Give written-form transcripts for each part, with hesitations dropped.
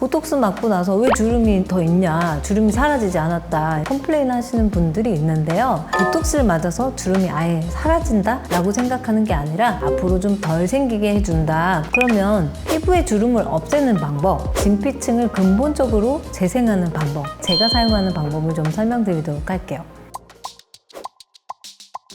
보톡스 맞고 나서 왜 주름이 더 있냐, 주름이 사라지지 않았다 컴플레인 하시는 분들이 있는데요. 보톡스를 맞아서 주름이 아예 사라진다 라고 생각하는 게 아니라 앞으로 좀 덜 생기게 해준다. 그러면 피부의 주름을 없애는 방법, 진피층을 근본적으로 재생하는 방법, 제가 사용하는 방법을 좀 설명드리도록 할게요.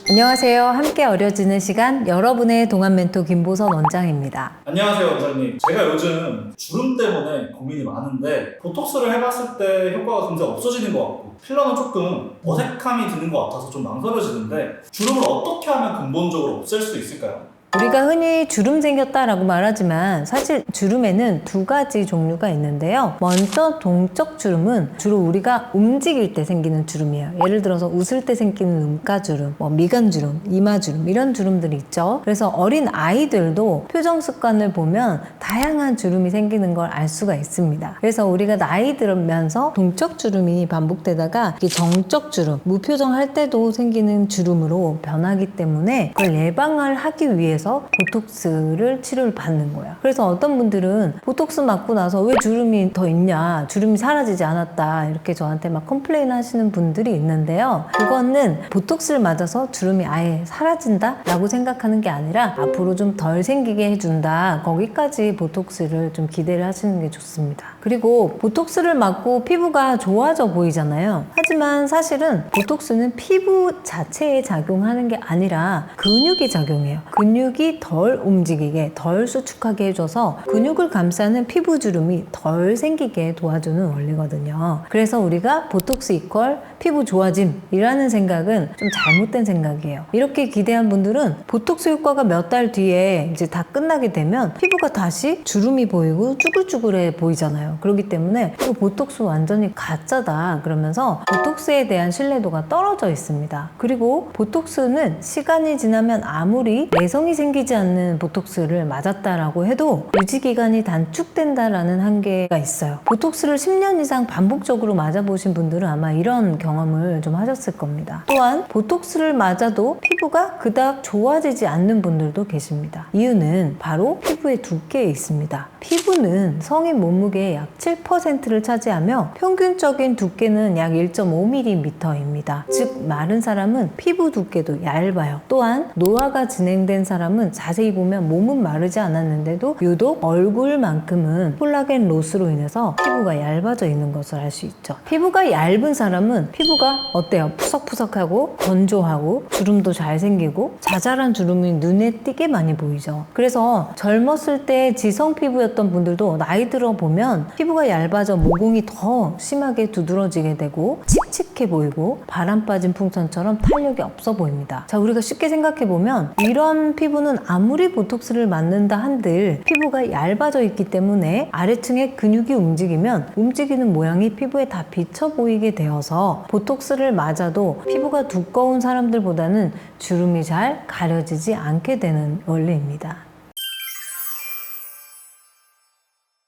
안녕하세요. 함께 어려지는 시간, 여러분의 동안 멘토 김보선 원장입니다. 안녕하세요, 원장님. 제가 요즘 주름 때문에 고민이 많은데 보톡스를 해봤을 때 효과가 금세 없어지는 것 같고 필러는 조금 어색함이 드는 것 같아서 좀 망설여지는데 주름을 어떻게 하면 근본적으로 없앨 수 있을까요? 우리가 흔히 주름 생겼다라고 말하지만 사실 주름에는 두 가지 종류가 있는데요. 먼저 동적 주름은 주로 우리가 움직일 때 생기는 주름이에요. 예를 들어서 웃을 때 생기는 눈가주름, 미간주름, 이마주름 이런 주름들이 있죠. 그래서 어린 아이들도 표정 습관을 보면 다양한 주름이 생기는 걸 알 수가 있습니다. 그래서 우리가 나이 들면서 동적 주름이 반복되다가 정적 주름, 무표정 할 때도 생기는 주름으로 변하기 때문에 그걸 예방을 하기 위해서 보톡스를 치료를 받는 거야. 그래서 어떤 분들은 보톡스 맞고 나서 왜 주름이 더 있냐, 주름이 사라지지 않았다 이렇게 저한테 막 컴플레인 하시는 분들이 있는데요. 그거는 보톡스를 맞아서 주름이 아예 사라진다 라고 생각하는 게 아니라 앞으로 좀 덜 생기게 해준다, 거기까지 보톡스를 좀 기대를 하시는 게 좋습니다. 그리고 보톡스를 맞고 피부가 좋아져 보이잖아요. 하지만 사실은 보톡스는 피부 자체에 작용하는 게 아니라 근육이 작용해요. 근육이 덜 움직이게, 덜 수축하게 해줘서 근육을 감싸는 피부 주름이 덜 생기게 도와주는 원리거든요. 그래서 우리가 보톡스 이퀄 피부 좋아짐이라는 생각은 좀 잘못된 생각이에요. 이렇게 기대한 분들은 보톡스 효과가 몇 달 뒤에 이제 다 끝나게 되면 피부가 다시 주름이 보이고 쭈글쭈글해 보이잖아요. 그렇기 때문에 이거 보톡스 완전히 가짜다 그러면서 보톡스에 대한 신뢰도가 떨어져 있습니다. 그리고 보톡스는 시간이 지나면 아무리 내성이 생기지 않는 보톡스를 맞았다라고 해도 유지기간이 단축된다라는 한계가 있어요. 보톡스를 10년 이상 반복적으로 맞아보신 분들은 아마 이런 경험을 좀 하셨을 겁니다. 또한 보톡스를 맞아도 피부가 그닥 좋아지지 않는 분들도 계십니다. 이유는 바로 피부의 두께에 있습니다. 피부는 성인 몸무게의 약 7%를 차지하며 평균적인 두께는 약 1.5mm입니다. 즉 마른 사람은 피부 두께도 얇아요. 또한 노화가 진행된 사람은 자세히 보면 몸은 마르지 않았는데도 유독 얼굴만큼은 콜라겐 로스로 인해서 피부가 얇아져 있는 것을 알 수 있죠. 피부가 얇은 사람은 피부가 어때요? 푸석푸석하고 건조하고 주름도 잘 생기고 자잘한 주름이 눈에 띄게 많이 보이죠. 그래서 젊었을 때 지성 피부였던 분들도 나이 들어 보면 피부가 얇아져 모공이 더 심하게 두드러지게 되고 칙칙해 보이고 바람 빠진 풍선처럼 탄력이 없어 보입니다. 자, 우리가 쉽게 생각해 보면 이런 피부는 아무리 보톡스를 맞는다 한들 피부가 얇아져 있기 때문에 아래층의 근육이 움직이면 움직이는 모양이 피부에 다 비쳐 보이게 되어서 보톡스를 맞아도 피부가 두꺼운 사람들보다는 주름이 잘 가려지지 않게 되는 원리입니다.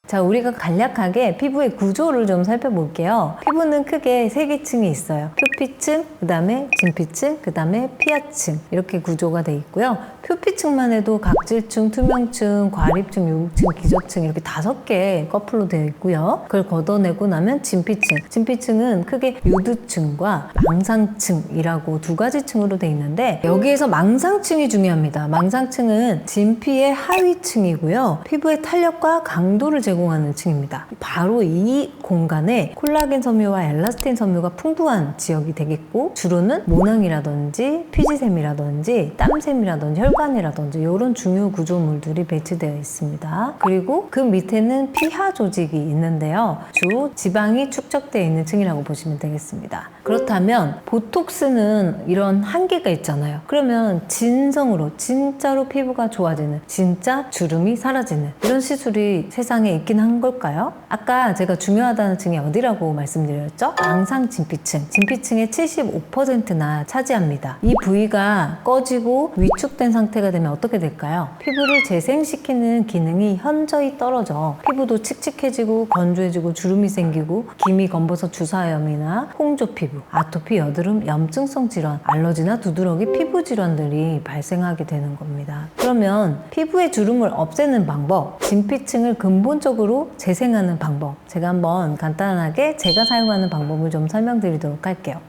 자, 우리가 간략하게 피부의 구조를 좀 살펴볼게요. 피부는 크게 세 계층이 있어요. 표피층, 그 다음에 진피층, 그 다음에 피하층 이렇게 구조가 돼 있고요. 표피층만 해도 각질층, 투명층, 과립층, 유국층, 기저층 이렇게 5개 커플로 되어 있고요. 그걸 걷어내고 나면 진피층. 진피층은 크게 유두층과 망상층이라고 두 가지 층으로 되어 있는데 여기에서 망상층이 중요합니다. 망상층은 진피의 하위층이고요. 피부의 탄력과 강도를 제공하는 층입니다. 바로 이 공간에 콜라겐 섬유와 엘라스틴 섬유가 풍부한 지역이 되겠고 주로는 모낭이라든지 피지샘이라든지 땀샘이라든지 혈관이라든지 이런 중요 구조물들이 배치되어 있습니다. 그리고 그 밑에는 피하 조직이 있는데요. 주로 지방이 축적되어 있는 층이라고 보시면 되겠습니다. 그렇다면 보톡스는 이런 한계가 있잖아요. 그러면 진성으로 진짜로 피부가 좋아지는, 진짜 주름이 사라지는 이런 시술이 세상에 있긴 한 걸까요? 아까 제가 중요하다는 층이 어디라고 말씀드렸죠? 망상 진피층. 진피층의 75%나 차지합니다. 이 부위가 꺼지고 위축된 상태가 되면 어떻게 될까요? 피부를 재생시키는 기능이 현저히 떨어져 피부도 칙칙해지고 건조해지고 주름이 생기고 기미, 검버섯, 주사염이나 홍조 피부, 아토피, 여드름, 염증성 질환, 알러지나 두드러기 피부 질환들이 발생하게 되는 겁니다. 그러면 피부의 주름을 없애는 방법, 진피층을 근본적으로 지속적으로 재생하는 방법, 제가 한번 간단하게 제가 사용하는 방법을 좀 설명드리도록 할게요.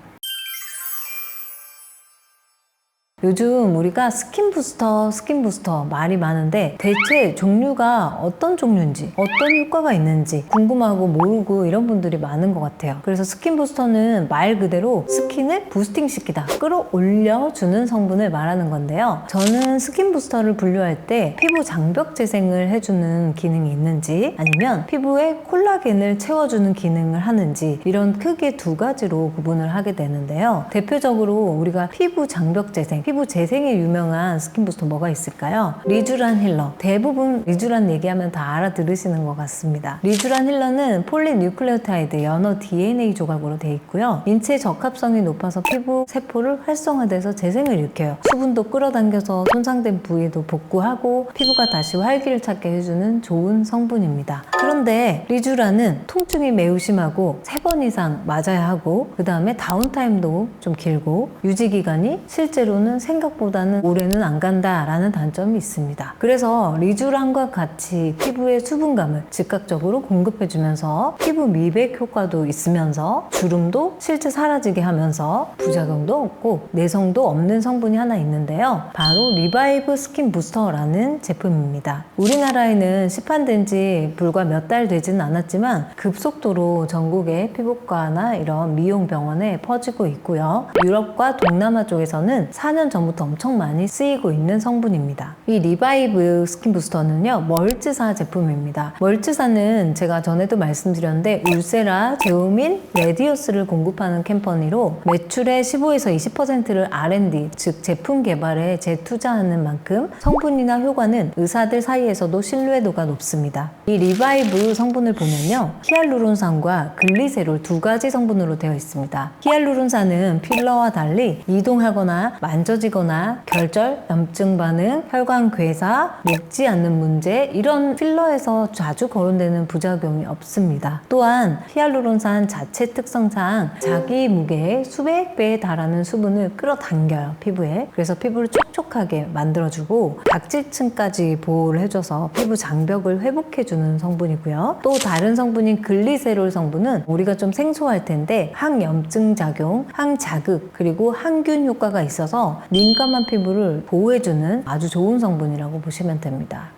요즘 우리가 스킨 부스터 말이 많은데 대체 종류가 어떤 종류인지 어떤 효과가 있는지 궁금하고 모르고 이런 분들이 많은 것 같아요. 그래서 스킨 부스터는 말 그대로 스킨을 부스팅시키다, 끌어올려주는 성분을 말하는 건데요. 저는 스킨 부스터를 분류할 때 피부 장벽 재생을 해주는 기능이 있는지 아니면 피부에 콜라겐을 채워주는 기능을 하는지 이런 크게 두 가지로 구분을 하게 되는데요. 대표적으로 우리가 피부 장벽 재생, 피부 재생에 유명한 스킨 부스터 뭐가 있을까요? 리쥬란 힐러. 대부분 리쥬란 얘기하면 다 알아들으시는 것 같습니다. 리쥬란 힐러는 폴리뉴클레오타이드 연어 DNA 조각으로 되어 있고요. 인체 적합성이 높아서 피부 세포를 활성화돼서 재생을 일으켜요. 수분도 끌어당겨서 손상된 부위도 복구하고 피부가 다시 활기를 찾게 해주는 좋은 성분입니다. 그런데 리쥬란은 통증이 매우 심하고 3번 이상 맞아야 하고 그 다음에 다운타임도 좀 길고 유지기간이 실제로는 생각보다는 오래는 안 간다라는 단점이 있습니다. 그래서 리쥬란과 같이 피부에 수분감을 즉각적으로 공급해주면서 피부 미백 효과도 있으면서 주름도 실제 사라지게 하면서 부작용도 없고 내성도 없는 성분이 하나 있는데요. 바로 리바이브 스킨 부스터라는 제품입니다. 우리나라에는 시판된 지 불과 몇 달 되지는 않았지만 급속도로 전국의 피부과나 이런 미용 병원에 퍼지고 있고요. 유럽과 동남아 쪽에서는 4년 전부터 엄청 많이 쓰이고 있는 성분입니다. 이 리바이브 스킨 부스터는요, 멀즈사 제품입니다. 멀즈사는 제가 전에도 말씀드렸는데 울세라, 제오민, 레디어스를 공급하는 컴퍼니로 매출의 15에서 20%를 R&D, 즉 제품 개발에 재투자하는 만큼 성분이나 효과는 의사들 사이에서도 신뢰도가 높습니다. 이 리바이브 성분을 보면요, 히알루론산과 글리세롤 두 가지 성분으로 되어 있습니다. 히알루론산은 필러와 달리 이동하거나 만져지거나 결절, 염증 반응, 혈관 괴사, 녹지 않는 문제 이런 필러에서 자주 거론되는 부작용이 없습니다. 또한 히알루론산 자체 특성상 자기 무게의 수백 배에 달하는 수분을 끌어당겨요, 피부에. 그래서 피부를 촉촉하게 만들어주고 각질층까지 보호를 해줘서 피부 장벽을 회복해주는 성분이고요. 또 다른 성분인 글리세롤 성분은 우리가 좀 생소할 텐데 항염증 작용, 항자극, 그리고 항균 효과가 있어서 민감한 피부를 보호해주는 아주 좋은 성분이라고 보시면 됩니다.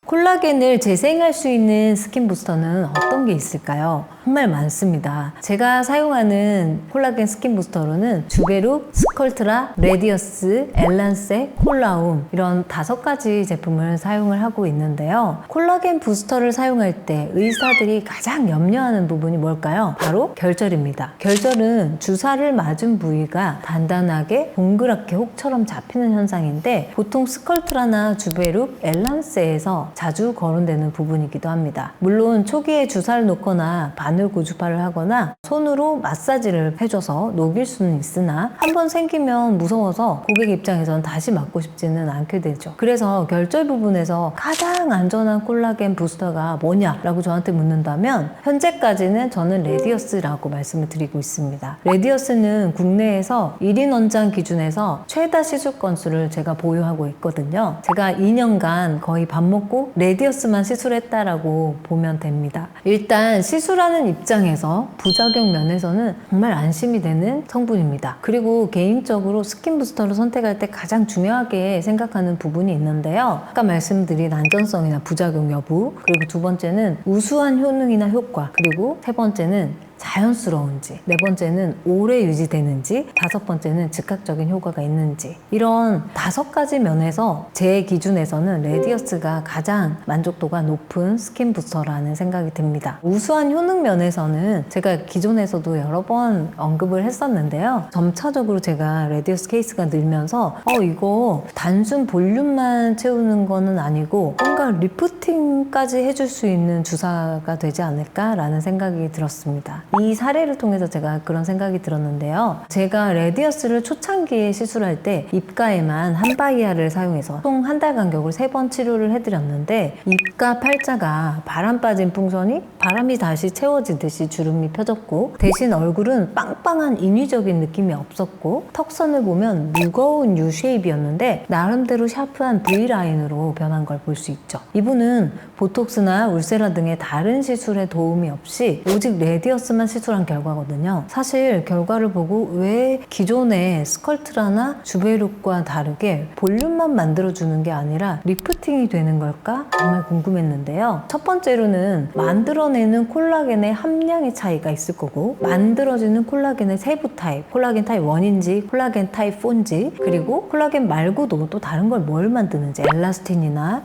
콜라겐을 재생할 수 있는 스킨 부스터는 어떤 게 있을까요? 정말 많습니다. 제가 사용하는 콜라겐 스킨 부스터로는 주베룩, 스컬트라, 레디어스, 엘란세, 콜라움 이런 5가지 제품을 사용을 하고 있는데요. 콜라겐 부스터를 사용할 때 의사들이 가장 염려하는 부분이 뭘까요? 바로 결절입니다. 결절은 주사를 맞은 부위가 단단하게 동그랗게 혹처럼 잡히는 현상인데 보통 스컬트라나 주베룩, 엘란세에서 자주 거론되는 부분이기도 합니다. 물론 초기에 주사를 놓거나 바늘 고주파를 하거나 손으로 마사지를 해줘서 녹일 수는 있으나 한번 생기면 무서워서 고객 입장에서는 다시 맞고 싶지는 않게 되죠. 그래서 결절 부분에서 가장 안전한 콜라겐 부스터가 뭐냐라고 저한테 묻는다면 현재까지는 저는 레디어스라고 말씀을 드리고 있습니다. 레디어스는 국내에서 1인 원장 기준에서 최다 시술 건수를 제가 보유하고 있거든요. 제가 2년간 거의 밥 먹고 레디어스만 시술했다라고 보면 됩니다. 일단 시술하는 입장에서 부작용 면에서는 정말 안심이 되는 성분입니다. 그리고 개인적으로 스킨 부스터를 선택할 때 가장 중요하게 생각하는 부분이 있는데요. 아까 말씀드린 안전성이나 부작용 여부, 그리고 두 번째는 우수한 효능이나 효과, 그리고 세 번째는 자연스러운지, 네 번째는 오래 유지되는지, 다섯 번째는 즉각적인 효과가 있는지 이런 5가지 면에서 제 기준에서는 레디어스가 가장 만족도가 높은 스킨 부스터라는 생각이 듭니다. 우수한 효능 면에서는 제가 기존에서도 여러 번 언급을 했었는데요. 점차적으로 제가 레디어스 케이스가 늘면서 이거 단순 볼륨만 채우는 거는 아니고 뭔가 리프팅까지 해줄 수 있는 주사가 되지 않을까라는 생각이 들었습니다. 이 사례를 통해서 제가 그런 생각이 들었는데요. 제가 레디어스를 초창기에 시술할 때 입가에만 한바이아를 사용해서 총 한 달 간격으로 3번 치료를 해드렸는데 입가 팔자가 바람 빠진 풍선이 바람이 다시 채워지듯이 주름이 펴졌고 대신 얼굴은 빵빵한 인위적인 느낌이 없었고 턱선을 보면 무거운 U 쉐입이었는데 나름대로 샤프한 V라인으로 변한 걸 볼 수 있죠. 이분은 보톡스나 울세라 등의 다른 시술에 도움이 없이 오직 레디어스만 시술한 결과거든요. 사실 결과를 보고 왜 기존의 스컬트라나 주베룩과 다르게 볼륨만 만들어주는 게 아니라 리프팅이 되는 걸까? 정말 궁금했는데요. 첫 번째로는 만들어내는 콜라겐의 함량의 차이가 있을 거고 만들어지는 콜라겐의 세부 타입, 콜라겐 타입 1인지 콜라겐 타입 4인지 그리고 콜라겐 말고도 또 다른 걸 뭘 만드는지 엘라스틴이나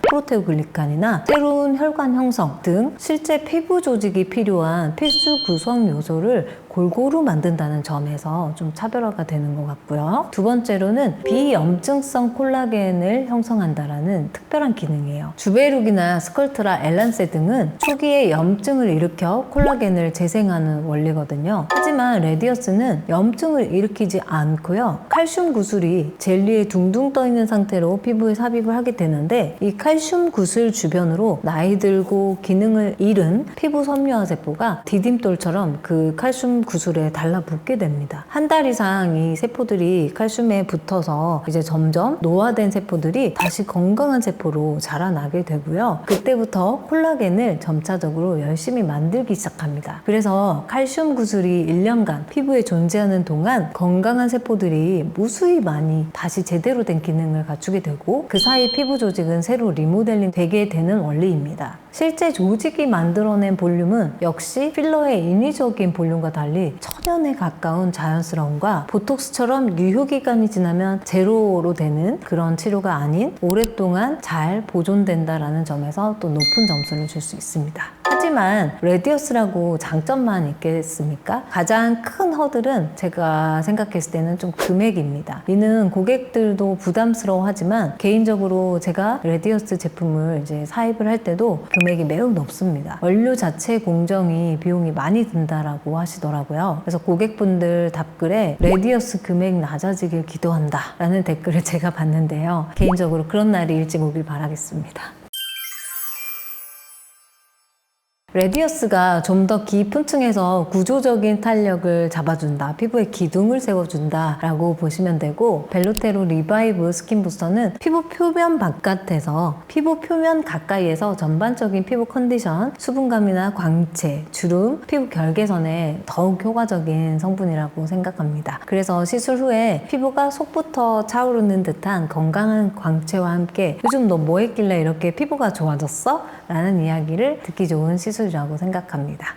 프로테오글리칸이나 새로운 혈관 형성 등 실제 피부 조직이 필요한 필수 구성 요소를 골고루 만든다는 점에서 좀 차별화가 되는 것 같고요. 두 번째로는 비염증성 콜라겐을 형성한다라는 특별한 기능이에요. 주베룩이나 스컬트라, 엘란세 등은 초기에 염증을 일으켜 콜라겐을 재생하는 원리거든요. 하지만 레디어스는 염증을 일으키지 않고요. 칼슘 구슬이 젤리에 둥둥 떠 있는 상태로 피부에 삽입을 하게 되는데 이 칼슘 구슬 주변으로 나이 들고 기능을 잃은 피부 섬유화 세포가 디딤돌처럼 그 칼슘 구슬에 달라붙게 됩니다. 한 달 이상 이 세포들이 칼슘에 붙어서 이제 점점 노화된 세포들이 다시 건강한 세포로 자라나게 되고요. 그때부터 콜라겐을 점차적으로 열심히 만들기 시작합니다. 그래서 칼슘 구슬이 1년간 피부에 존재하는 동안 건강한 세포들이 무수히 많이 다시 제대로 된 기능을 갖추게 되고 그 사이 피부 조직은 새로 리모델링 되게 되는 원리입니다. 실제 조직이 만들어낸 볼륨은 역시 필러의 인위적인 볼륨과 달리 천연에 가까운 자연스러움과 보톡스처럼 유효기간이 지나면 제로로 되는 그런 치료가 아닌 오랫동안 잘 보존된다라는 점에서 또 높은 점수를 줄 수 있습니다. 하지만 레디어스라고 장점만 있겠습니까? 가장 큰 허들은 제가 생각했을 때는 좀 금액입니다. 이는 고객들도 부담스러워하지만 개인적으로 제가 레디어스 제품을 이제 사입을 할 때도 금액이 매우 높습니다. 원료 자체 공정이 비용이 많이 든다라고 하시더라고요. 그래서 고객분들 답글에 레디어스 금액 낮아지길 기도한다 라는 댓글을 제가 봤는데요. 개인적으로 그런 날이 일찍 오길 바라겠습니다. 레디어스가 좀 더 깊은 층에서 구조적인 탄력을 잡아준다, 피부에 기둥을 세워준다 라고 보시면 되고 벨로테로 리바이브 스킨 부스터는 피부 표면 바깥에서 피부 표면 가까이에서 전반적인 피부 컨디션, 수분감이나 광채, 주름, 피부 결계선에 더욱 효과적인 성분이라고 생각합니다. 그래서 시술 후에 피부가 속부터 차오르는 듯한 건강한 광채와 함께 요즘 너 뭐 했길래 이렇게 피부가 좋아졌어? 라는 이야기를 듣기 좋은 시술이라고 생각합니다.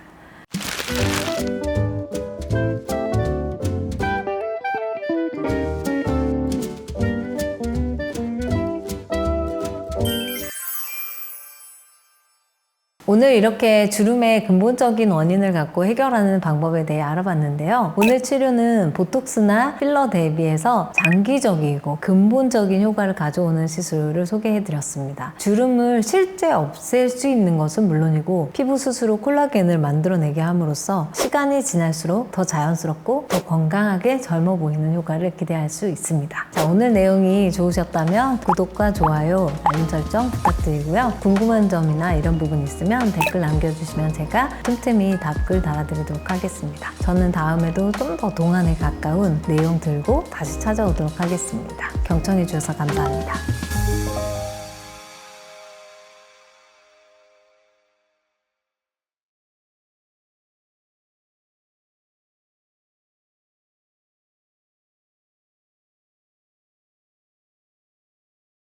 오늘 이렇게 주름의 근본적인 원인을 갖고 해결하는 방법에 대해 알아봤는데요. 오늘 치료는 보톡스나 필러 대비해서 장기적이고 근본적인 효과를 가져오는 시술을 소개해드렸습니다. 주름을 실제 없앨 수 있는 것은 물론이고 피부 스스로 콜라겐을 만들어내게 함으로써 시간이 지날수록 더 자연스럽고 더 건강하게 젊어 보이는 효과를 기대할 수 있습니다. 자, 오늘 내용이 좋으셨다면 구독과 좋아요, 알림 설정 부탁드리고요. 궁금한 점이나 이런 부분 있으면 댓글 남겨주시면 제가 틈틈이 답글 달아드리도록 하겠습니다. 저는 다음에도 좀 더 동안에 가까운 내용 들고 다시 찾아오도록 하겠습니다. 경청해주셔서 감사합니다.